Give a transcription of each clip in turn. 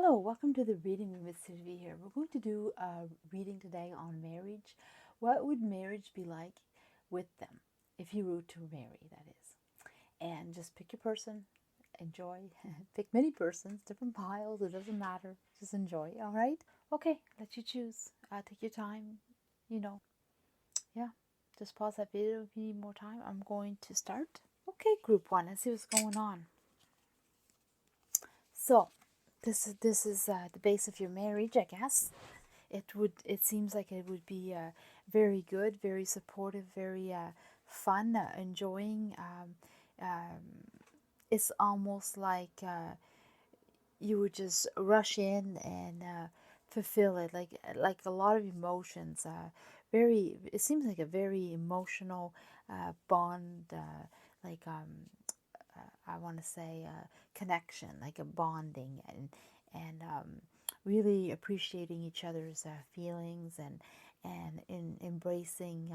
Hello, welcome to the reading room with Sylvie here. We're going to do a reading today on marriage. What would marriage be like with them if you were to marry, that is? And just pick your person, enjoy. Pick many persons, different piles, it doesn't matter. Just enjoy, all right? Okay, let you choose. Take your time, you know. Yeah, just pause that video if you need more time. I'm going to start. Okay, group one, let's see what's going on. So, this is the base of your marriage, I guess. It seems like it would be very good, very supportive, very fun, enjoying. It's almost like you would just rush in and fulfill it, like a lot of emotions. Very, it seems like a very emotional bond, like I want to say connection, like a bonding, and really appreciating each other's feelings and in embracing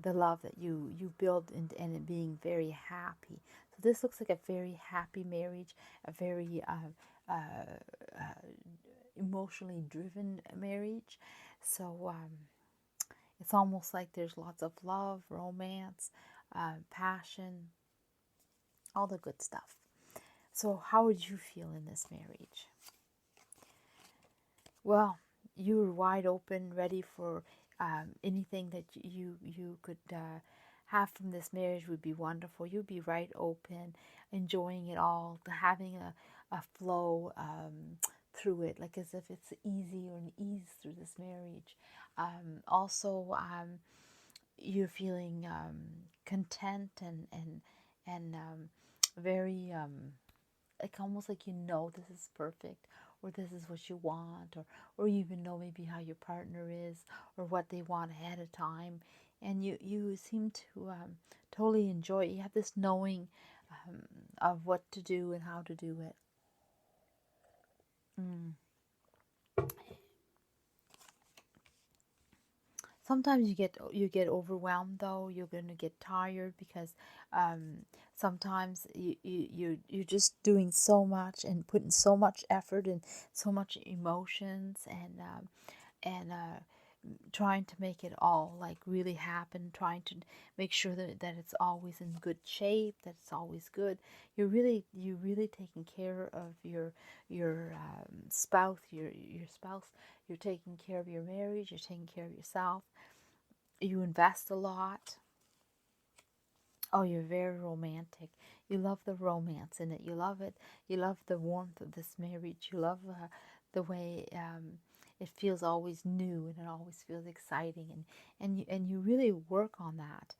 the love that you build and it being very happy. So this looks like a very happy marriage, a very emotionally driven marriage. So it's almost like there's lots of love, romance, passion, all the good stuff. So how would you feel in this marriage? Well, you're wide open, ready for anything that you could have from this marriage would be wonderful. You'd be right open, enjoying it all, having a flow through it, like as if it's easy or an ease through this marriage. Also, you're feeling content and very like almost like this is perfect, or this is what you want, or you even know maybe how your partner is or what they want ahead of time, and you seem to totally enjoy it. You have this knowing of what to do and how to do it. Sometimes you get overwhelmed, though. You're going to get tired because sometimes you're just doing so much and putting so much effort and so much emotions and trying to make it all like really happen, trying to make sure that it's always in good shape, that it's always good. You're really taking care of your spouse, your spouse. You're taking care of your marriage, you're taking care of yourself. You invest a lot. Oh, you're very romantic. You love the romance in it. You love it. You love the warmth of this marriage. You love the way it feels always new and it always feels exciting. And you really work on that.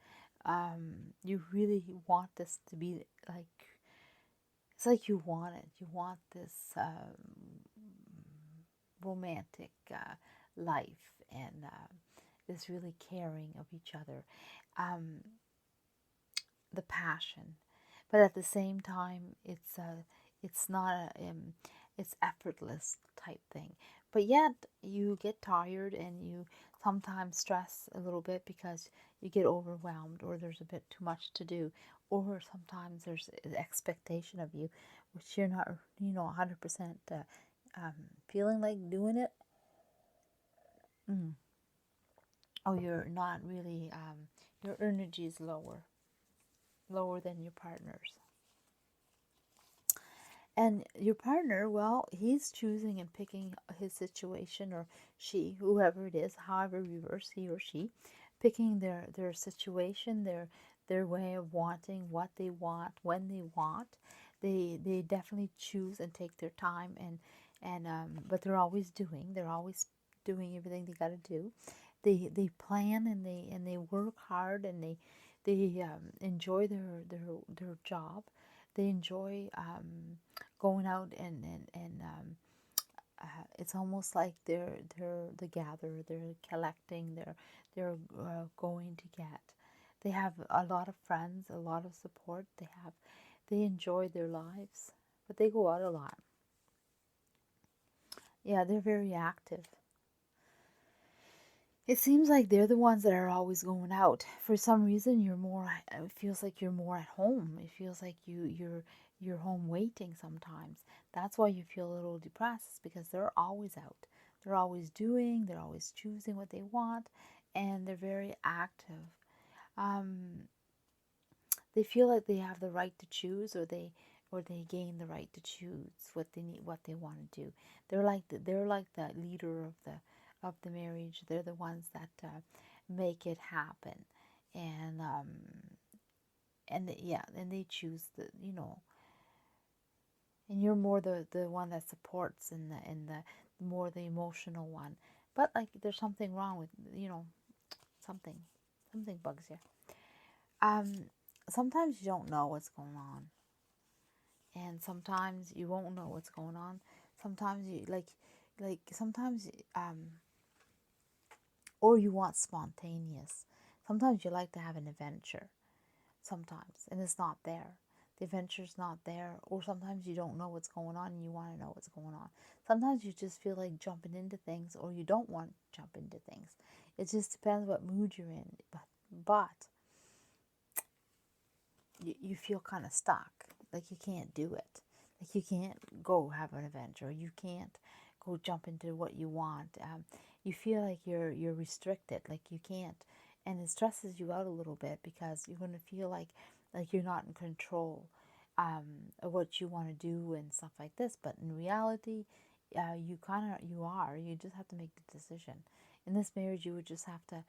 You really want this to be like, it's like you want it. You want this romantic life and this really caring of each other. Um, the passion, but at the same time, it's not it's effortless type thing. But yet you get tired and you sometimes stress a little bit because you get overwhelmed or there's a bit too much to do, or sometimes there's an expectation of you, which you're not 100% feeling like doing it. Oh, you're not really your energy is lower than your partner's. And your partner, well, he's choosing and picking his situation, or she, whoever it is, however reverse, he or she, picking their situation, their way of wanting what they want, when they want. They definitely choose and take their time, and but they're always doing everything they got to do. They plan and they work hard, and they enjoy their job. They enjoy going out and it's almost like they're the gatherer. They're collecting. They're going to get. They have a lot of friends, a lot of support. They enjoy their lives, but they go out a lot. Yeah, they're very active. It seems like they're the ones that are always going out. For some reason, it feels like you're more at home. It feels like you're home waiting sometimes. That's why you feel a little depressed, because they're always out. They're always doing, they're always choosing what they want, and they're very active. Um, they feel like they have the right to choose, or they gain the right to choose what they need, what they want to do. They're like the leader of the marriage. They're the ones that make it happen, and yeah, and they choose the, and you're more the one that supports, and the more the emotional one. But like there's something wrong with, something bugs you. Um, Sometimes you don't know what's going on, and sometimes you won't know what's going on. Sometimes you sometimes or you want spontaneous. Sometimes you like to have an adventure. Sometimes, and it's not there. The adventure's not there, or sometimes you don't know what's going on and you want to know what's going on. Sometimes you just feel like jumping into things, or you don't want to jump into things. It just depends what mood you're in. But you feel kind of stuck, like you can't do it, like you can't go have an adventure, you can't go jump into what you want. You feel like you're restricted, like you can't, and it stresses you out a little bit, because you're going to feel like you're not in control of what you want to do and stuff like this. But in reality, you are. You just have to make the decision. In this marriage, you would just have to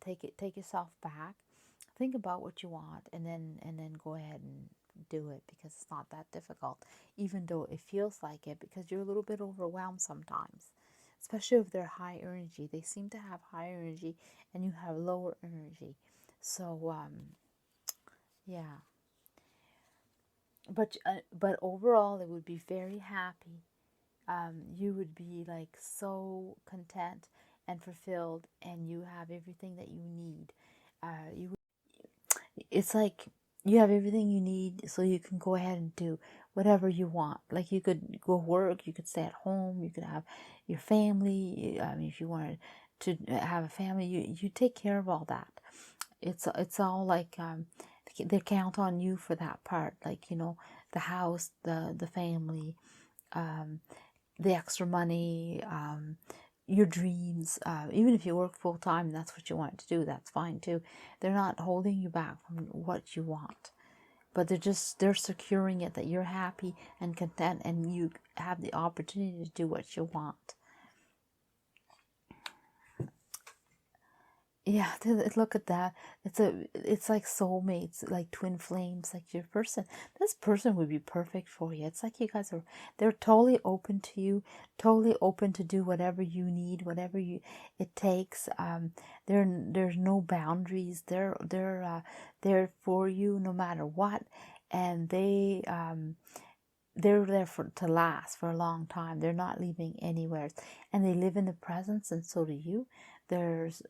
take yourself back, think about what you want, and then go ahead and do it, because it's not that difficult, even though it feels like it, because you're a little bit overwhelmed sometimes, especially if they're high energy. They seem to have high energy and you have lower energy. So yeah, but overall it would be very happy. You would be like so content and fulfilled, and you have everything that you need. It's like you have everything you need, so you can go ahead and do whatever you want. Like you could go work, you could stay at home, you could have your family. I mean, if you wanted to have a family, you take care of all that. It's all like they count on you for that part. Like, the house, the family, the extra money, your dreams. Even if you work full time and that's what you want to do, that's fine too. They're not holding you back from what you want, but they're securing it, that you're happy and content and you have the opportunity to do what you want. Yeah, look at that. It's like soulmates, like twin flames, like your person. This person would be perfect for you. It's like they're totally open to you, totally open to do whatever you need, whatever it takes. There's no boundaries. They're for you no matter what, and they're there to last for a long time. They're not leaving anywhere, and they live in the presence, and so do you. There's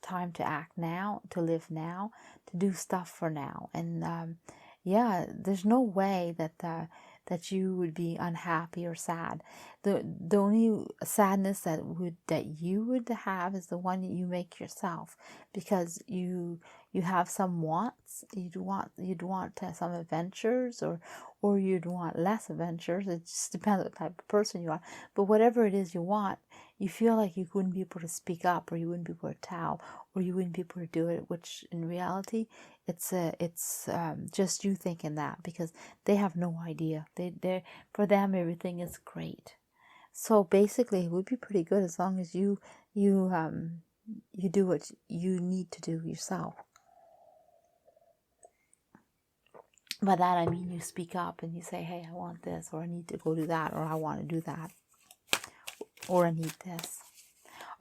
time to act now, to live now, to do stuff for now, and yeah, there's no way that you would be unhappy or sad. The only sadness that you would have is the one that you make yourself, because you have some wants. You'd want to have some adventures, or you'd want less adventures. It just depends what type of person you are. But whatever it is you want, you feel like you wouldn't be able to speak up, or you wouldn't be able to tell, or you wouldn't be able to do it, which in reality it's just you thinking that, because they have no idea. They for them everything is great. So basically it would be pretty good, as long as you do what you need to do yourself. By that I mean you speak up and you say, hey, I want this, or I need to go do that, or I want to do that, or I need this.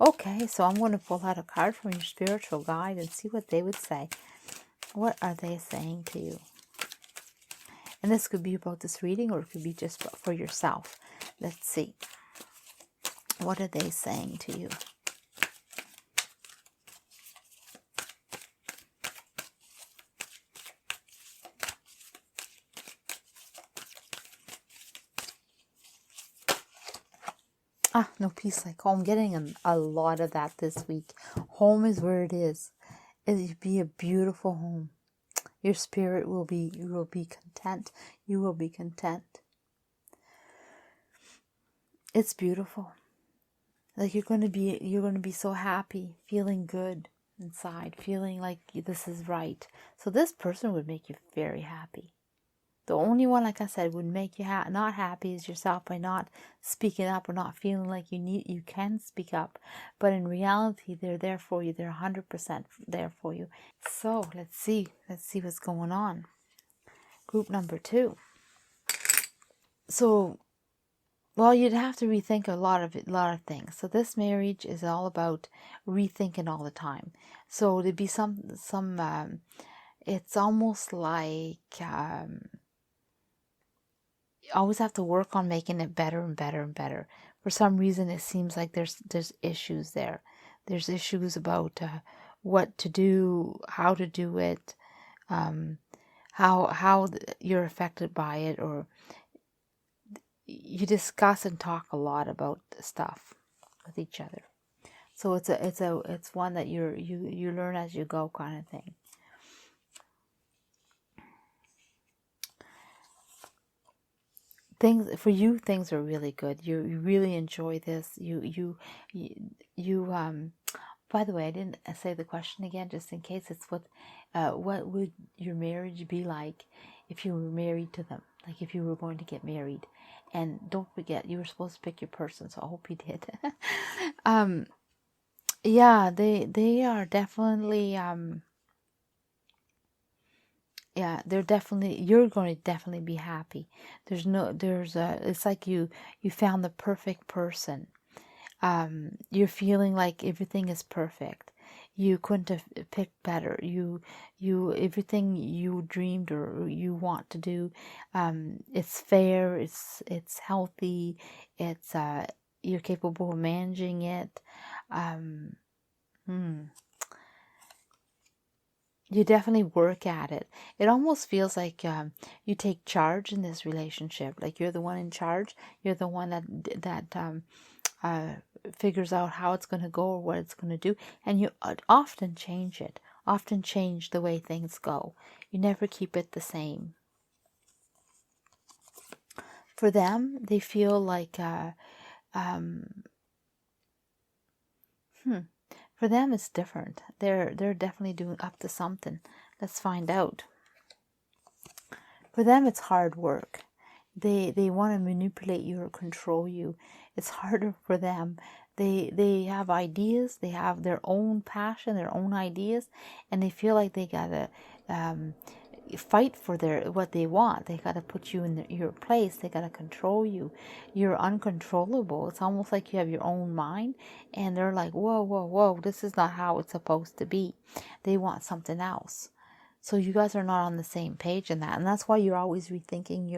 Okay, so I'm going to pull out a card from your spiritual guide and see what they would say. What are they saying to you? And this could be about this reading, or it could be just for yourself. Let's see. What are they saying to you? No peace like home. Getting a lot of that this week. Home is where it is. It'd be a beautiful home. Your spirit will be, you will be content. You will be content. It's beautiful. Like you're going to be so happy, feeling good inside, feeling like this is right. So this person would make you very happy. The only one, like I said, would make you not happy is yourself by not speaking up or not feeling like you can speak up. But in reality, they're there for you. They're 100% there for you. So let's see what's going on. Group number 2. So, well, you'd have to rethink a lot of things. So this marriage is all about rethinking all the time. So there'd be some it's almost like you always have to work on making it better and better and better. For some reason, it seems like there's issues there. There's issues about what to do, how to do it, how you're affected by it, or you discuss and talk a lot about stuff with each other. So it's one that you learn as you go, kind of thing. Things are really good. You really enjoy this. You by the way, I didn't say the question again, just in case. It's what would your marriage be like if you were married to them? Like if you were going to get married. And don't forget, you were supposed to pick your person, so I hope you did. Yeah, they are definitely yeah, you're going to definitely be happy. It's like you found the perfect person. You're feeling like everything is perfect. You couldn't have picked better. Everything you dreamed or you want to do, it's fair, it's healthy, it's you're capable of managing it. You definitely work at it. It almost feels like you take charge in this relationship. Like you're the one in charge. You're the one that figures out how it's going to go or what it's going to do. And you often change it. Often change the way things go. You never keep it the same. For them, they feel like for them, it's different. They're definitely doing up to something. Let's find out. For them, it's hard work. They want to manipulate you or control you. It's harder for them. They have ideas. They have their own passion, their own ideas, and they feel like they gotta fight for what they want. They gotta put you in your place. They gotta control you. You're uncontrollable. It's almost like you have your own mind, and they're like, whoa, whoa, whoa, this is not how it's supposed to be. They want something else. So you guys are not on the same page in that, and that's why you're always rethinking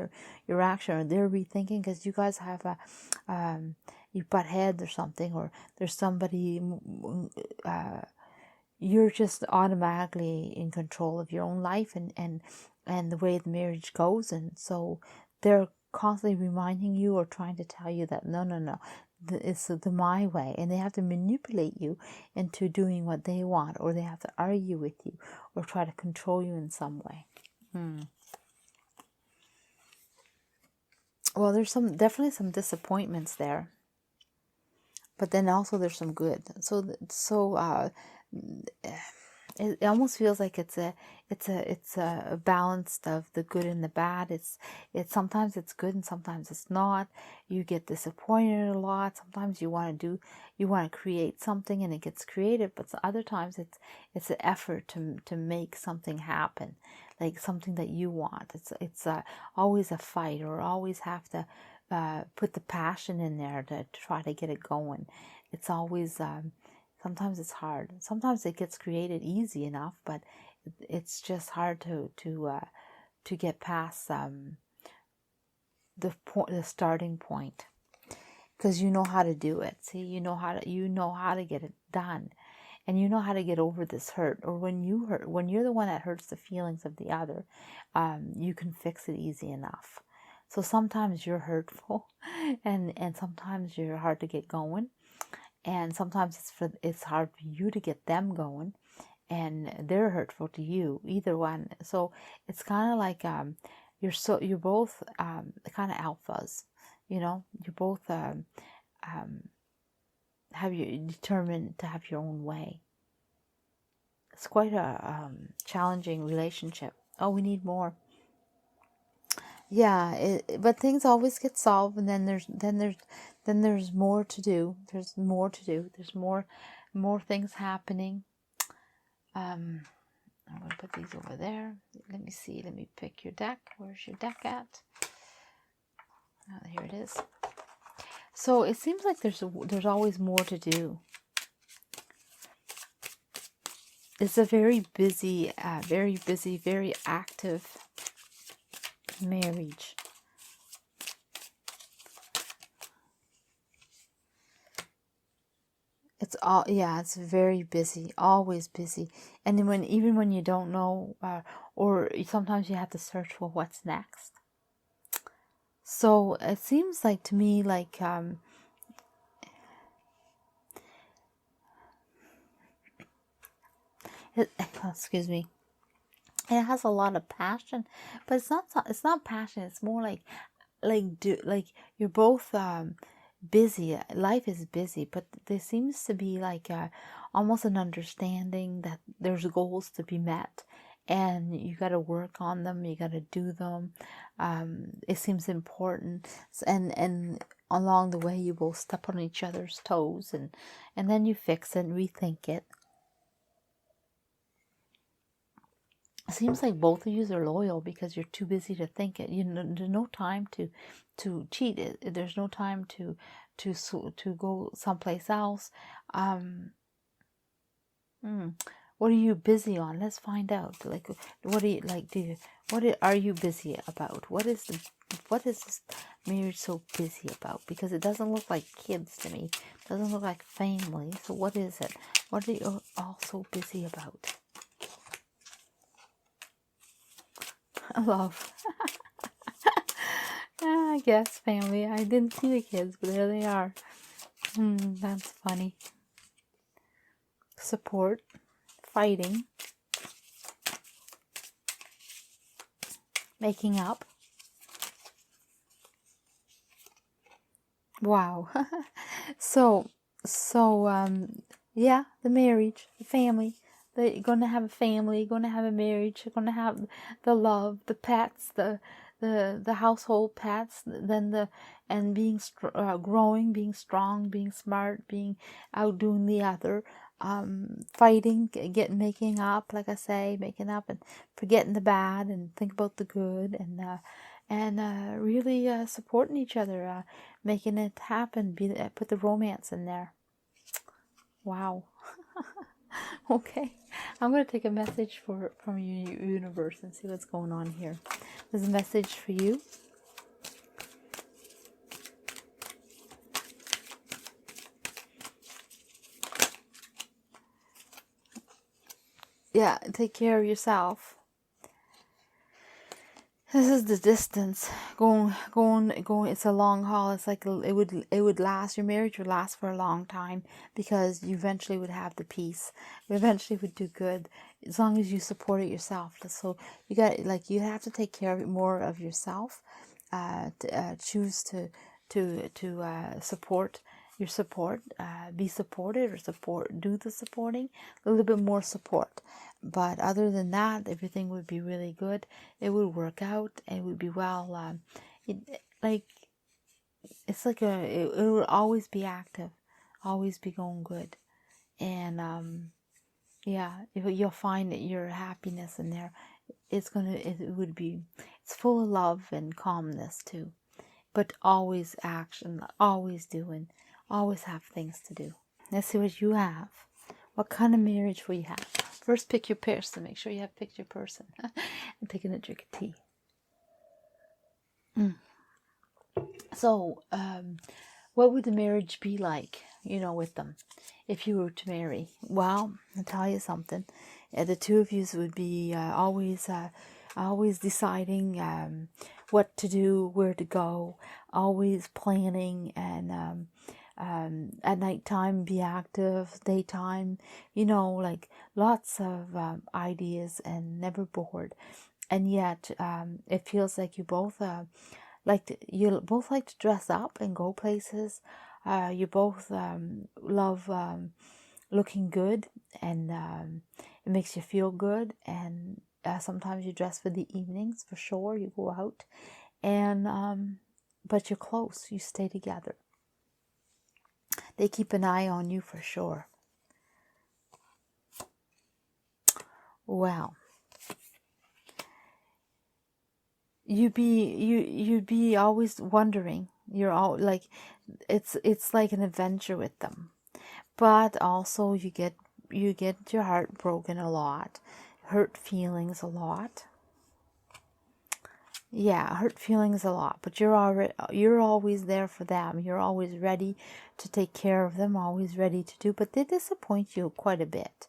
your action, or they're rethinking because you guys have you butt heads or something, or there's somebody. You're just automatically in control of your own life and the way the marriage goes, and so they're constantly reminding you or trying to tell you that no, it's the my way, and they have to manipulate you into doing what they want, or they have to argue with you or try to control you in some way. Well, there's definitely some disappointments there, but then also there's some good. It almost feels like it's a balance of the good and the bad. It's sometimes it's good and sometimes it's not. You get disappointed a lot. Sometimes you want to create something and it gets created, but other times it's an effort to make something happen, like something that you want. It's always a fight, or always have to put the passion in there to try to get it going. It's always sometimes it's hard. Sometimes it gets created easy enough, but it's just hard to get past the starting point, because you know how to do it. See, you know how to get it done, and you know how to get over this hurt. Or when you're the one that hurts the feelings of the other, you can fix it easy enough. So sometimes you're hurtful, and sometimes you're hard to get going. And sometimes it's hard for you to get them going, and they're hurtful to you, either one. So it's kind of like you're both kind of alphas, you know. You're both have you determined to have your own way. It's quite a challenging relationship. Oh, we need more. Yeah, but things always get solved, and then there's more to do. There's more to do. There's more things happening. I'm gonna put these over there. Let me see. Let me pick your deck. Where's your deck at? Oh, here it is. So it seems like there's always more to do. It's a very busy, very active marriage. It's very busy, always busy. And then even when you don't know, or sometimes you have to search for what's next. So it seems like to me like excuse me. It has a lot of passion, but it's not passion. It's more like you're both busy. Life is busy, but there seems to be like almost an understanding that there's goals to be met, and you got to work on them. You got to do them. It seems important, and along the way you both step on each other's toes, and then you fix it and rethink it. It seems like both of you are loyal because you're too busy to think it. You know, there's no time to cheat. There's no time to go someplace else. What are you busy on? Let's find out. Like, what do you like? Are you busy about? What is this marriage so busy about? Because it doesn't look like kids to me. It doesn't look like family. So what is it? What are you all so busy about? Love. I guess family. I didn't see the kids, but there they are. That's funny. Support. Fighting. Making up. Wow. so yeah, the marriage, the family. You're gonna have a family, you're gonna have a marriage, you're gonna have the love, the pets, the household pets, and being growing, being strong, being smart, being outdoing the other, fighting, making up, like I say, making up and forgetting the bad and think about the good, and really supporting each other, making it happen. Put the romance in there. Wow. Okay, I'm going to take a message from your universe and see what's going on here. There's a message for you. Yeah, take care of yourself. This is the distance. Going. It's a long haul. It's like it would last. Your marriage would last for a long time because you eventually would have the peace. You eventually would do good as long as you support it yourself. So you have to take care of it more of yourself. Choose to support your support. Be supported or do the supporting. A little bit more support. But other than that, everything would be really good. It would work out. It would be well. It would always be active, always be going good, and you'll find that your happiness in there. It's full of love and calmness too, but always action, always doing, always have things to do. Let's see what you have. What kind of marriage will you have? First, pick your person. Make sure you have picked your person. I'm taking a drink of tea. So, what would the marriage be like, with them, if you were to marry? Well, I'll tell you something. The two of you would be always deciding what to do, where to go, always planning, and At nighttime, be active. Daytime, like lots of ideas and never bored. And yet, it feels like you both like to dress up and go places. You both love looking good, and it makes you feel good. And sometimes you dress for the evenings for sure. You go out, and but you're close. You stay together. They keep an eye on you for sure. Well, you'd be always wondering. You're all like, it's like an adventure with them. But also you get your heart broken a lot, hurt feelings a lot. Yeah, hurt feelings a lot, but you're always there for them. You're always ready to take care of them, always ready to do, but they disappoint you quite a bit.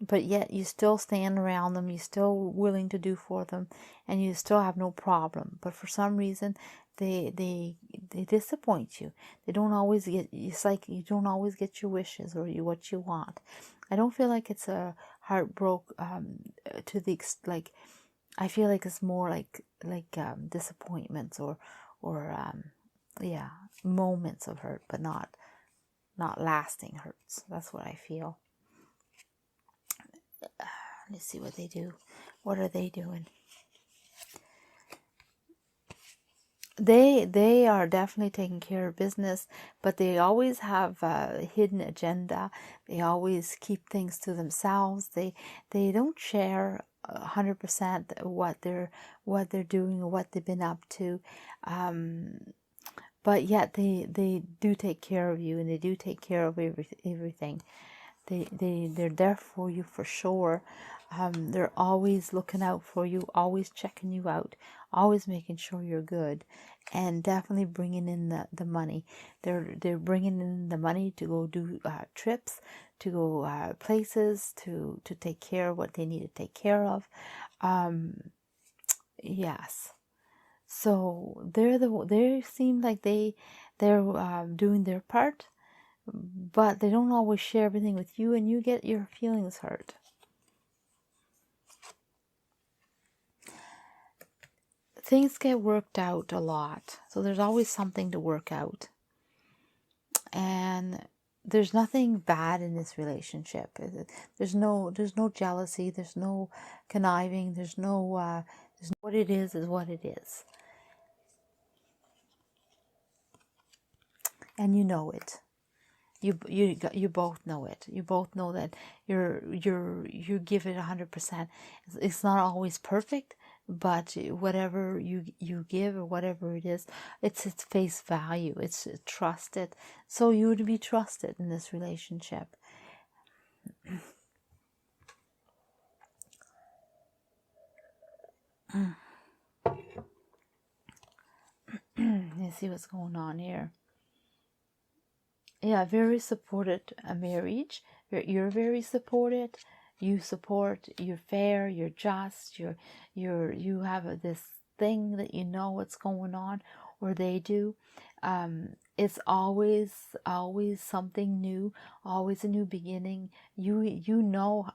But yet you still stand around them, you're still willing to do for them, and you still have no problem. But for some reason, they disappoint you. They don't always get. It's like you don't always get your wishes or what you want. I don't feel like it's a heartbreak to the like. I feel like it's more like disappointments or yeah, moments of hurt, but not lasting hurts. That's what I feel. Let's see what they do. What are they doing? They are definitely taking care of business, but they always have a hidden agenda. They always keep things to themselves. They don't share 100% what they're doing or what they've been up to. But yet they do take care of you, and they do take care of everything. They're there for you for sure. They're always looking out for you, always checking you out, always making sure you're good, and definitely bringing in the money. They're bringing in the money to go do trips, to go places, to take care of what they need to take care of. Yes. So they seem like they're doing their part, but they don't always share everything with you, and you get your feelings hurt. Things get worked out a lot, so there's always something to work out, and there's nothing bad in this relationship. There's no jealousy, there's no conniving, there's no what it is what it is, and you know it. You both know it. You both know that you give it 100%. It's not always perfect, but whatever you give or whatever it is, it's its face value. It's trusted. So you would be trusted in this relationship. Let's see what's going on here. Yeah, very supported a marriage. You're very supported. You support. You're fair. You're just. You have this thing that you know what's going on, or they do. It's always something new. Always a new beginning. You know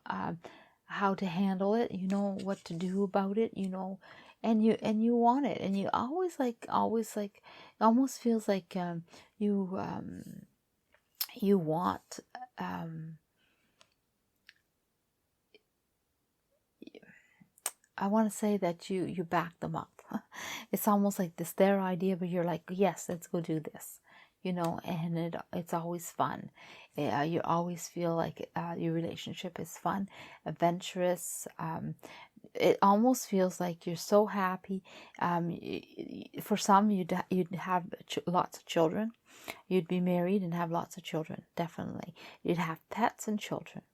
how to handle it. You know what to do about it. You know, and you want it, and you always almost feels like you. You want I want to say that you back them up. It's almost like this their idea, but you're like, yes, let's go do this, and it's always fun. You always feel like your relationship is fun, adventurous. It almost feels like you're so happy. For some, you'd have lots of children. You'd be married and have lots of children, definitely. You'd have pets and children.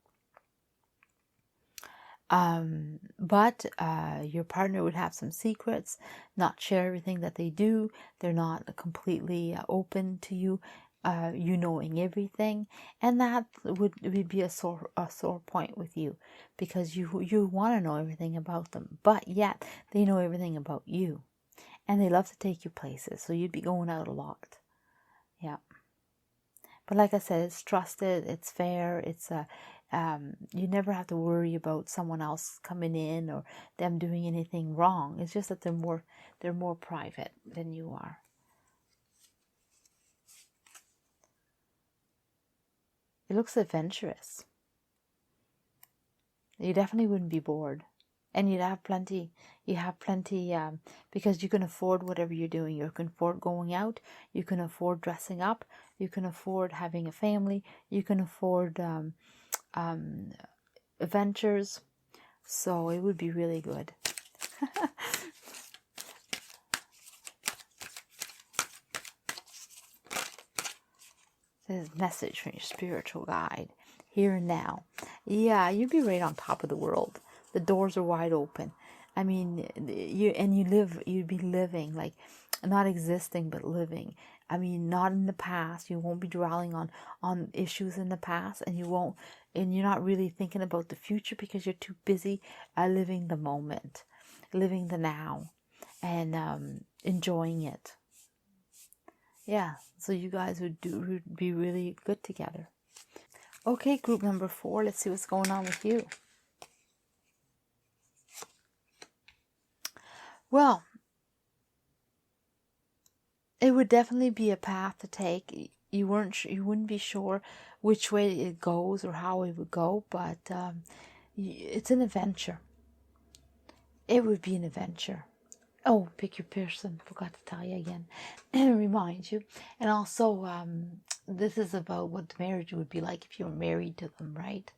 But your partner would have some secrets, not share everything that they do. They're not completely open to you, you knowing everything, and that would be a sore point with you, because you want to know everything about them, but yet they know everything about you, and they love to take you places. So you'd be going out a lot. Yeah. But like I said, it's trusted, it's fair, it's you never have to worry about someone else coming in or them doing anything wrong. It's just that they're more private than you are. It looks adventurous. You definitely wouldn't be bored. And you have plenty, because you can afford whatever you're doing. You can afford going out, you can afford dressing up, you can afford having a family, you can afford adventures. So it would be really good. This message from your spiritual guide, here and now. Yeah, you'd be right on top of the world. The doors are wide open. I mean, you'd be living, like, not existing, but living. I mean, not in the past. You won't be dwelling on issues in the past, and you're not really thinking about the future because you're too busy living the moment, living the now, and enjoying it. Yeah, so you guys would be really good together. Okay, group number 4, let's see what's going on with you. Well, it would definitely be a path to take. You wouldn't be sure which way it goes or how it would go, but it's an adventure. It would be an adventure. Oh, pick your person. Forgot to tell you again. And remind you. And also, this is about what the marriage would be like if you were married to them, right?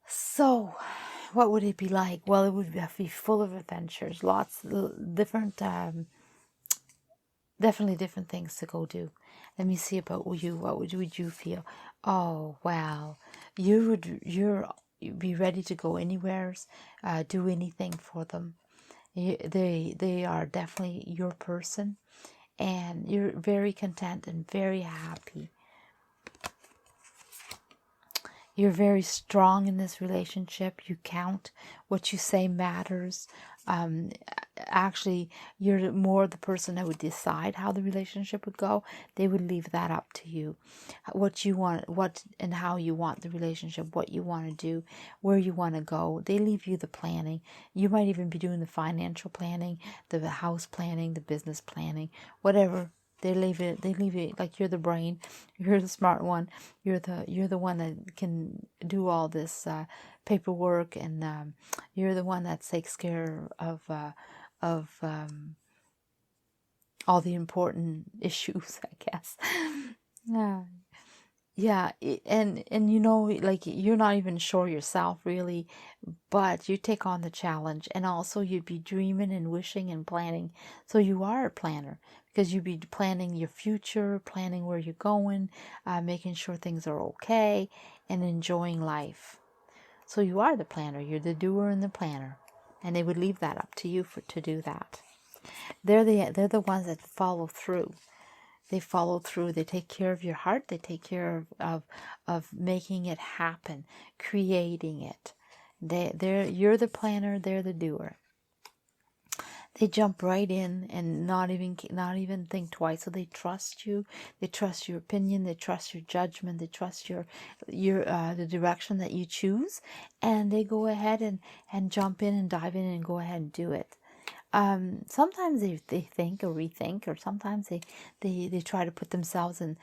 So, what would it be like? Well, it would be full of adventures. Lots different, definitely different things to go do. Let me see about you. What would you feel? Oh, wow. You'd be ready to go anywhere, do anything for them. They are definitely your person, and you're very content and very happy. You're very strong in this relationship. You count. What you say matters. Actually, you're more the person that would decide how the relationship would go. They would leave that up to you. What you want, what and how you want the relationship, what you want to do, where you want to go. They leave you the planning. You might even be doing the financial planning, the house planning, the business planning, whatever. They leave it like you're the brain, you're the smart one, you're the one that can do all this paperwork, and you're the one that takes care of all the important issues, I guess. Yeah. Yeah, and you know, like, you're not even sure yourself really, but you take on the challenge, and also you'd be dreaming and wishing and planning. So you are a planner, because you'd be planning your future, planning where you're going, making sure things are okay, and enjoying life. So you are the planner. You're the doer and the planner, and they would leave that up to you to do that. They're the ones that follow through. They follow through. They take care of your heart. They take care of making it happen, creating it. You're the planner. They're the doer. They jump right in and not even think twice. So they trust you. They trust your opinion. They trust your judgment. They trust your the direction that you choose, and they go ahead and jump in and dive in and go ahead and do it. Sometimes they think or rethink, or sometimes they try to put themselves in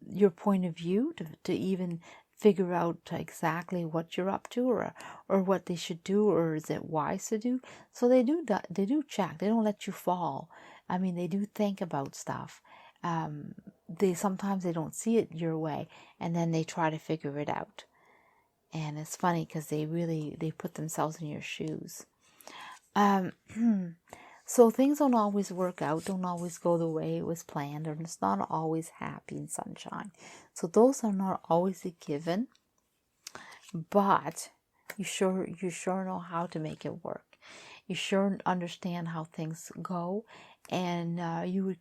your point of view to even figure out exactly what you're up to, or what they should do, or is it wise to do. So they do check. They don't let you fall. I mean, they do think about stuff. Sometimes they don't see it your way, and then they try to figure it out. And it's funny because they put themselves in your shoes. So things don't always work out, don't always go the way it was planned, or it's not always happy and sunshine. So those are not always a given, but you sure know how to make it work. You sure understand how things go, and you would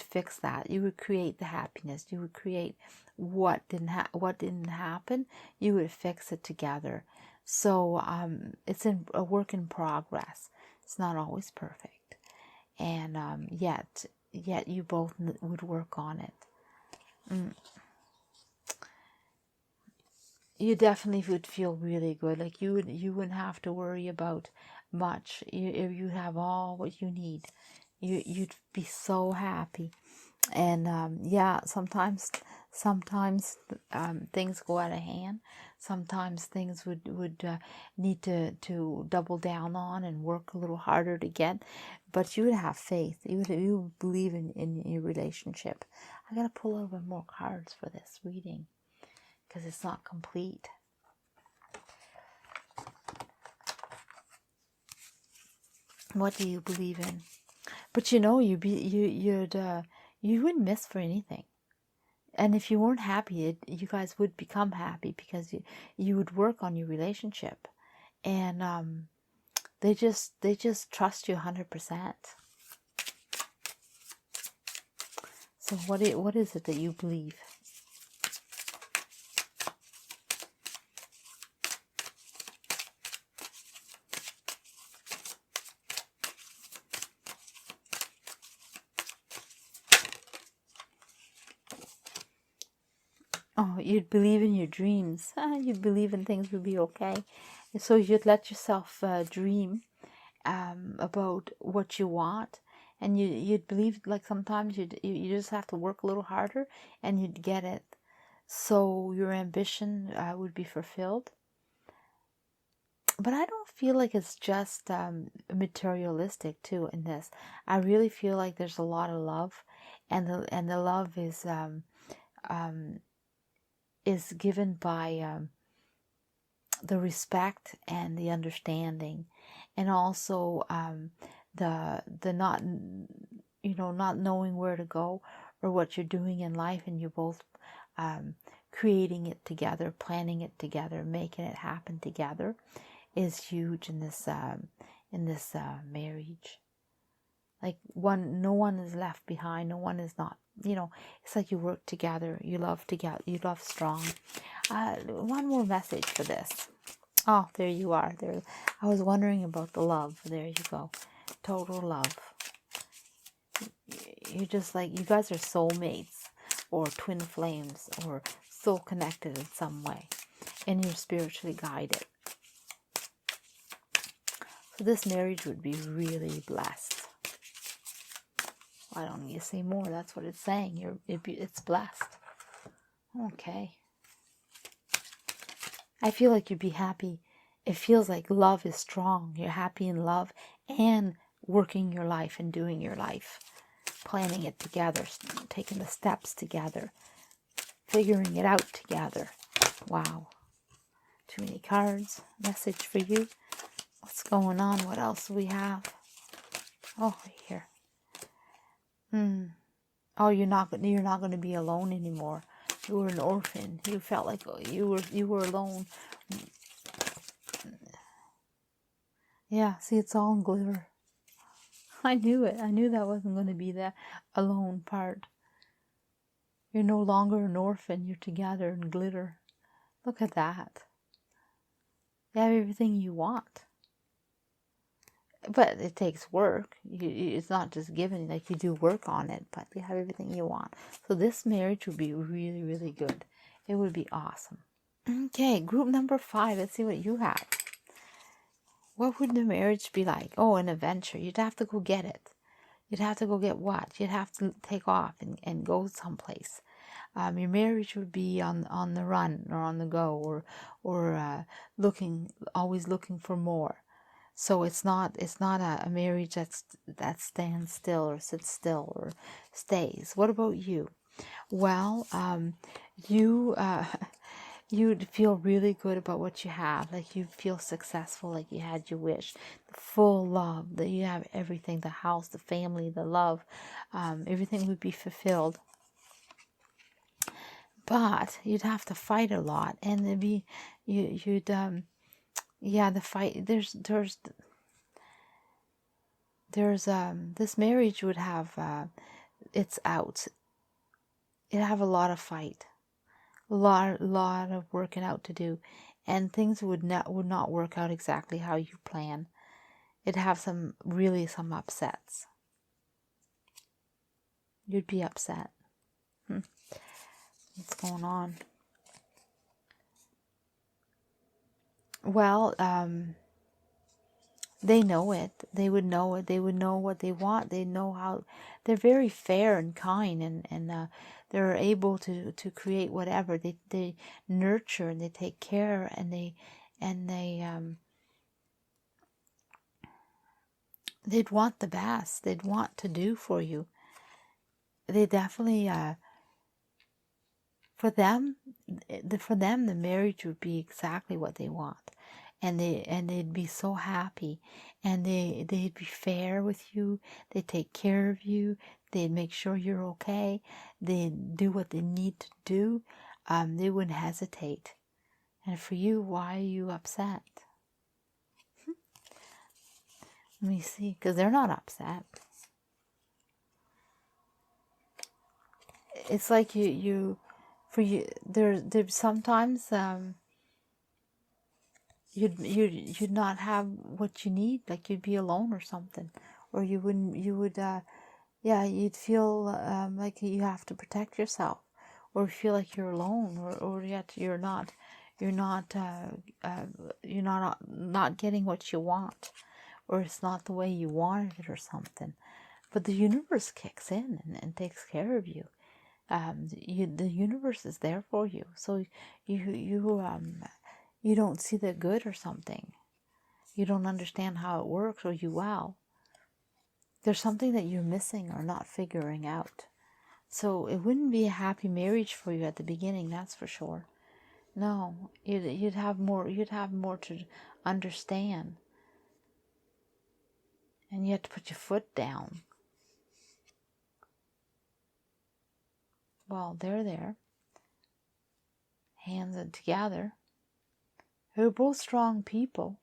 fix that. You would create the happiness. You would create what didn't happen. You would fix it together. So it's a work in progress. It's not always perfect, and yet yet you both would work on it. You definitely would feel really good. Like you wouldn't have to worry about much. You have all what you need. You'd be so happy. And yeah, sometimes things go out of hand. Sometimes things would need to double down on and work a little harder to get. But you would have faith. You would believe in your relationship. I gotta pull a little bit more cards for this reading because it's not complete. What do you believe in? But you wouldn't miss for anything. And if you weren't happy, you guys would become happy because you would work on your relationship, and they just trust you 100%. So what is it that you believe? Oh, you'd believe in your dreams. You'd believe in things would be okay. So you'd let yourself dream about what you want, and you'd believe, like sometimes you just have to work a little harder and you'd get it. So your ambition would be fulfilled. But I don't feel like it's just materialistic too in this. I really feel like there's a lot of love, and the love is given by the respect and the understanding, and also the not not knowing where to go or what you're doing in life, and you both creating it together, planning it together, making it happen together is huge in this marriage. Like no one is left behind. No one is not. It's like you work together. You love together. You love strong. One more message for this. Oh, there you are. There. I was wondering about the love. There you go. Total love. You're just like, you guys are soulmates or twin flames or soul connected in some way, and you're spiritually guided. So this marriage would be really blessed. I don't need to say more. That's what it's saying. It's blessed. Okay. I feel like you'd be happy. It feels like love is strong. You're happy in love and working your life and doing your life. Planning it together. Taking the steps together. Figuring it out together. Wow. Too many cards. Message for you. What's going on? What else do we have? Oh, here. Oh, you're not going to be alone anymore. You were an orphan. You felt like you were alone. Yeah, see, it's all in glitter. I knew it. I knew that wasn't going to be the alone part. You're no longer an orphan. You're together in glitter. Look at that. You have everything you want. But it takes work. It's not just given, like you do work on it, but you have everything you want. So this marriage would be really, really good. It would be awesome. Okay, group number 5. Let's see what you have. What would the marriage be like? Oh, an adventure. You'd have to go get it. You'd have to go get what? You'd have to take off and go someplace. Your marriage would be on the run or on the go or always looking for more. So it's not a marriage that stands still or sits still or stays. What about you? Well, you'd feel really good about what you have. Like you'd feel successful, like you had your wish. The full love, that you have everything, the house, the family, the love, everything would be fulfilled. But you'd have to fight a lot, and it'd be the fight. There's this marriage would have its outs. It'd have a lot of fight, a lot of working out to do, and things would not work out exactly how you plan. It'd have some upsets. You'd be upset. What's going on? Well, they know it. They would know it. They would know what they want. They know how. They're very fair and kind, and they're able to create whatever. They nurture and they take care, and they'd want the best. They'd want to do for you. They definitely for them the marriage would be exactly what they want, and they'd be so happy, and they'd be fair with you. They'd take care of you. They'd make sure you're okay. They'd do what they need to do. They wouldn't hesitate. And for you, why are you upset? Let me see, because they're not upset. It's like there's sometimes you'd not have what you need, like you'd be alone or something, or you'd feel like you have to protect yourself, or feel like you're alone, or yet you're not not getting what you want, or it's not the way you wanted it or something. But the universe kicks in and takes care of you. The universe is there for you, so you don't see the good or something. You don't understand how it works, or there's something that you're missing or not figuring out. So it wouldn't be a happy marriage for you at the beginning, that's for sure. No, you'd have more to understand, and you have to put your foot down. Well, they're there, hands together. They're both strong people.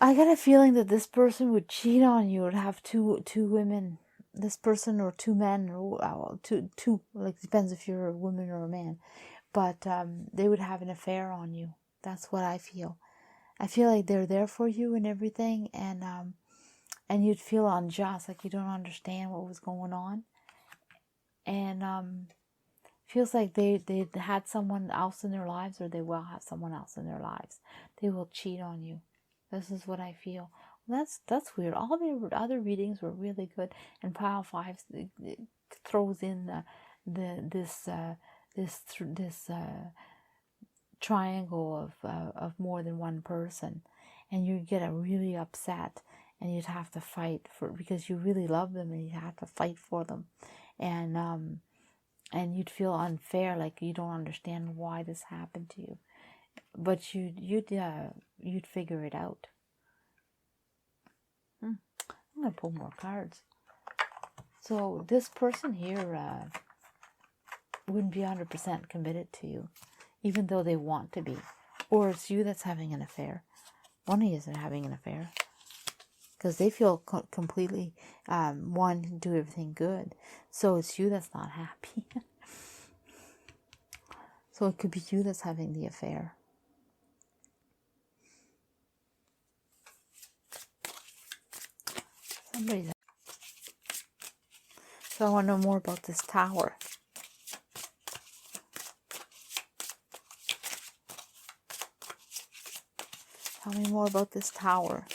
I got a feeling that this person would cheat on you, or have two women. This person, or two men, or two. Like, depends if you're a woman or a man, but they would have an affair on you. That's what I feel. I feel like they're there for you and everything, and you'd feel unjust, like you don't understand what was going on, and feels like they had someone else in their lives, or they will have someone else in their lives. They will cheat on you. This is what I feel. Well, that's weird. All the other readings were really good, and pile 5 throws in this triangle of more than one person, and you get really upset, and you'd have to fight because you really love them, and you have to fight for them, and you'd feel unfair, like you don't understand why this happened to you, but you'd figure it out. I'm gonna pull more cards. So this person here wouldn't be 100% committed to you, even though they want to be, or it's you that's having an affair. One of you is having an affair because they feel completely wanting to do everything good. So it's you that's not happy. So it could be you that's having the affair. Somebody's. So I want to know more about this tower. Tell me more about this tower.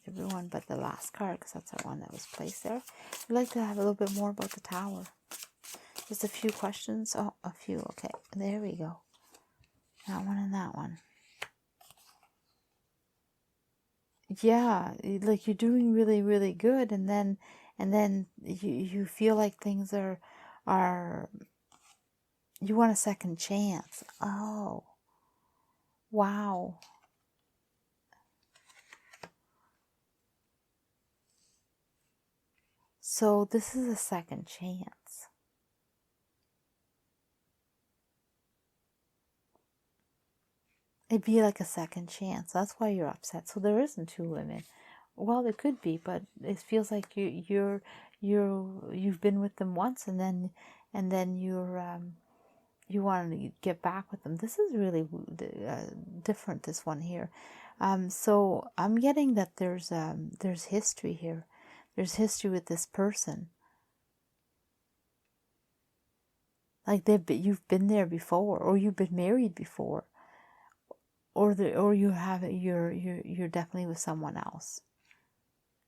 Everyone but the last card, because that's the one that was placed there. I'd like to have a little bit more about the tower. Just a few questions. Oh, a few. Okay, there we go. That one and that one. Yeah, like you're doing really, really good, and then you feel like things are you want a second chance. Oh, wow. So this is a second chance. It'd be like a second chance. That's why you're upset. So there isn't two women. Well, there could be, but it feels like you've been with them once, and then you're to get back with them. This is really different, this one here. So I'm getting that there's history here. There's history with this person. Like you've been there before, or you've been married before, or you're definitely with someone else.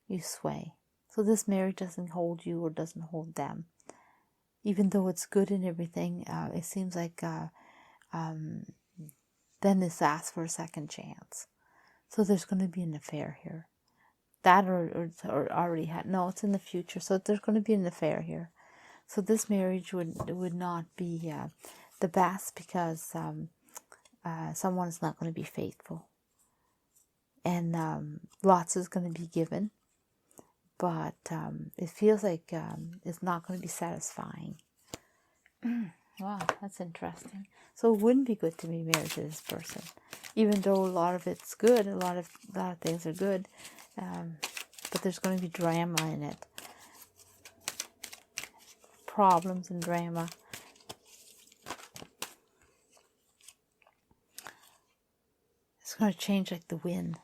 You sway. So this marriage doesn't hold you or doesn't hold them. Even though it's good and everything, it seems like then this asks for a second chance. So there's going to be an affair here. That or already had. No, it's in the future. So there's going to be an affair here. So this marriage would not be the best, because someone is not going to be faithful. And lots is going to be given. But it feels like it's not going to be satisfying. Wow, that's interesting. So it wouldn't be good to be married to this person, even though a lot of it's good. A lot of things are good, but there's going to be drama in it, problems and drama. It's going to change like the wind,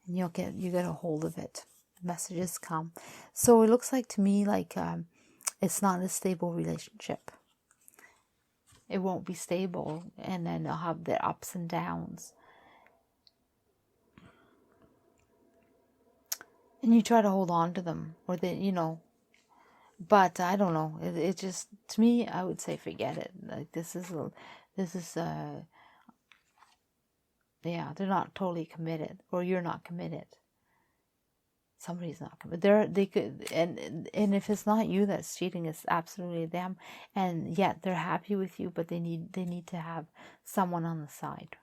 and you get a hold of it. Messages come. So it looks like to me like it's not a stable relationship. It won't be stable, and then they'll have their ups and downs. And you try to hold on to them, or but I don't know. It just, to me, I would say forget it. Like yeah, they're not totally committed, or you're not committed. Somebody's not committed. They could, and if it's not you that's cheating, it's absolutely them. And yet they're happy with you, but they need to have someone on the side.